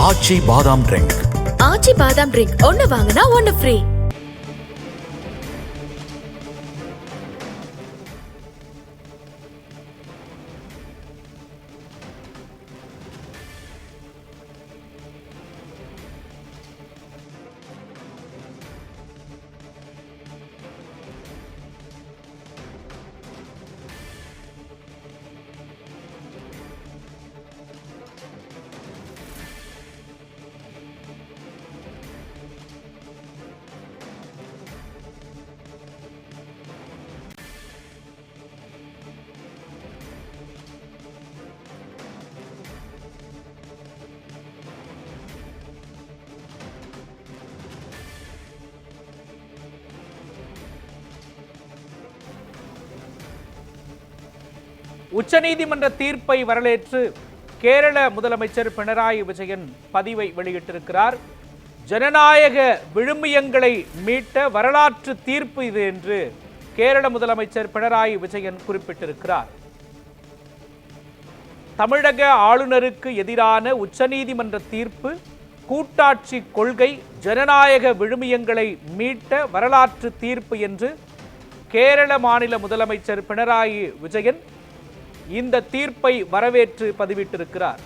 ஆச்சி பாதாம் ட்ரிங்க். ஆச்சி பாதாம் ட்ரிங்க் ஒன்னு வாங்கினா ஒன்னு ஃப்ரீ. உச்சநீதிமன்ற தீர்ப்பை வரவேற்று கேரள முதலமைச்சர் பினராயி விஜயன் பதிவை வெளியிட்டிருக்கிறார். ஜனநாயக விழுமியங்களை மீட்ட வரலாற்று தீர்ப்பு இது என்று கேரள முதலமைச்சர் பினராயி விஜயன் குறிப்பிட்டிருக்கிறார். தமிழக ஆளுநருக்கு எதிரான உச்சநீதிமன்ற தீர்ப்பு கூட்டாட்சி கொள்கை ஜனநாயக விழுமியங்களை மீட்ட வரலாற்று தீர்ப்பு என்று கேரள மாநில முதலமைச்சர் பினராயி விஜயன் இந்த தீர்ப்பை வரவேற்று பதிவிட்டிருக்கிறார்.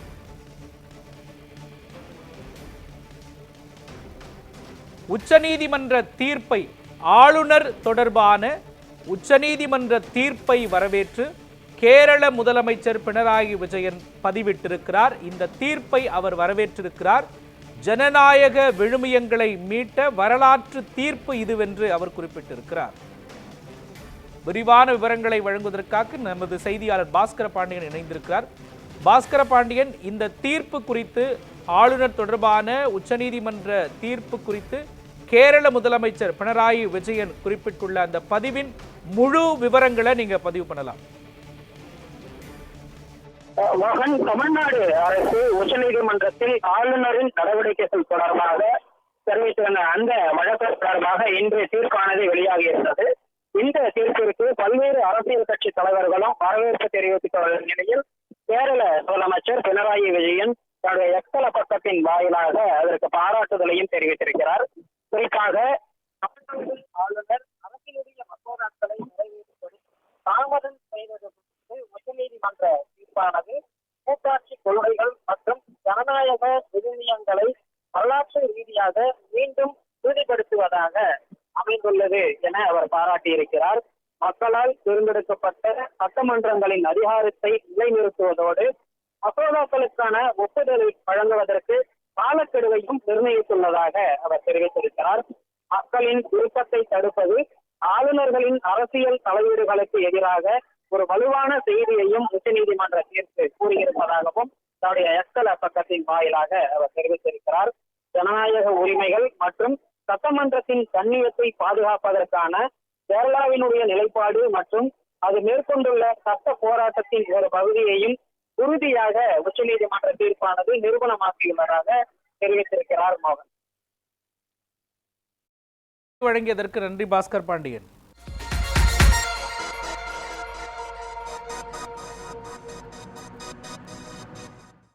உச்சநீதிமன்ற தீர்ப்பை ஆளுநர் தொடர்பான உச்சநீதிமன்ற தீர்ப்பை வரவேற்று கேரள முதலமைச்சர் பினராயி விஜயன் பதிவிட்டிருக்கிறார். இந்த தீர்ப்பை அவர் வரவேற்றிருக்கிறார். ஜனநாயக விழுமியங்களை மீட்ட வரலாற்று தீர்ப்பு இதுவென்று அவர் குறிப்பிட்டிருக்கிறார். விரிவான விவரங்களை வழங்குவதற்காக நமது செய்தியாளர் பாஸ்கர பாண்டியன் இணைந்திருக்கிறார். பாஸ்கர பாண்டியன், இந்த தீர்ப்பு குறித்து, ஆளுநர் தொடர்பான உச்சநீதிமன்ற தீர்ப்பு குறித்து கேரள முதலமைச்சர் பினராயி விஜயன் குறிப்பிட்டுள்ள அந்த பதிவின் முழு விவரங்களை நீங்க பதிவு பண்ணலாம். தமிழ்நாடு அரசு உச்சநீதிமன்றத்தில் ஆளுநரின் நடவடிக்கைகள் தொடர்பாக தெரிவித்துள்ள அந்த வழக்கு தொடர்பாக இன்று தீர்ப்பானது வெளியாகியிருந்தது. இந்த தீர்ப்பிற்கு பல்வேறு அரசியல் கட்சி தலைவர்களும் வரவேற்பு தெரிவித்துள்ள நிலையில் கேரள முதலமைச்சர் பினராயி விஜயன் தன்னுடைய எக்ஸல பக்கத்தின் வாயிலாக அதற்கு பாராட்டுதலையும் தெரிவித்திருக்கிறார். குறிப்பாக ஆளுநர் அரசியலுடைய மசோதாக்களை நிறைவேற்றுவதை தாமதம் செய்தது உச்சநீதிமன்ற தீர்ப்பானது கூட்டாட்சி கொள்கைகள் மற்றும் ஜனநாயக விழுமியங்களை வரலாற்று ரீதியாக மீண்டும் உறுதிப்படுத்துவதாக அமைந்துள்ளது என அவர் பாராட்டியிருக்கிறார். மக்களால் தேர்ந்தெடுக்கப்பட்ட சட்டமன்றங்களின் அதிகாரத்தை நிலைநிறுத்துவதோடு மசோதாக்களுக்கான ஒப்புதலை வழங்குவதற்கு காலக்கெடுவையும் நிர்ணயித்துள்ளதாக அவர் தெரிவித்திருக்கிறார். மக்களின் விருப்பத்தை தடுப்பது ஆளுநர்களின் அரசியல் தலையீடுகளுக்கு எதிராக ஒரு வலுவான செய்தியையும் உச்சநீதிமன்ற தீர்ப்பு கூறியிருப்பதாகவும் தன்னுடைய எக்ஸல பக்கத்தின் வாயிலாக அவர் தெரிவித்திருக்கிறார். ஜனநாயக உரிமைகள் மற்றும் சட்டமன்றத்தின் கண்ணியத்தை பாதுகாப்பதற்கான கேரளாவினுடைய நிலைப்பாடு மற்றும் அது மேற்கொண்டுள்ள சட்ட போராட்டத்தின் ஒரு பகுதியையும் உறுதியாக உச்சநீதிமன்ற தீர்ப்பானது நிரூபணமாக்கியுள்ளதாக தெரிவித்திருக்கிறார். மோகன் வழங்கியதற்கு நன்றி பாஸ்கர் பாண்டியன்.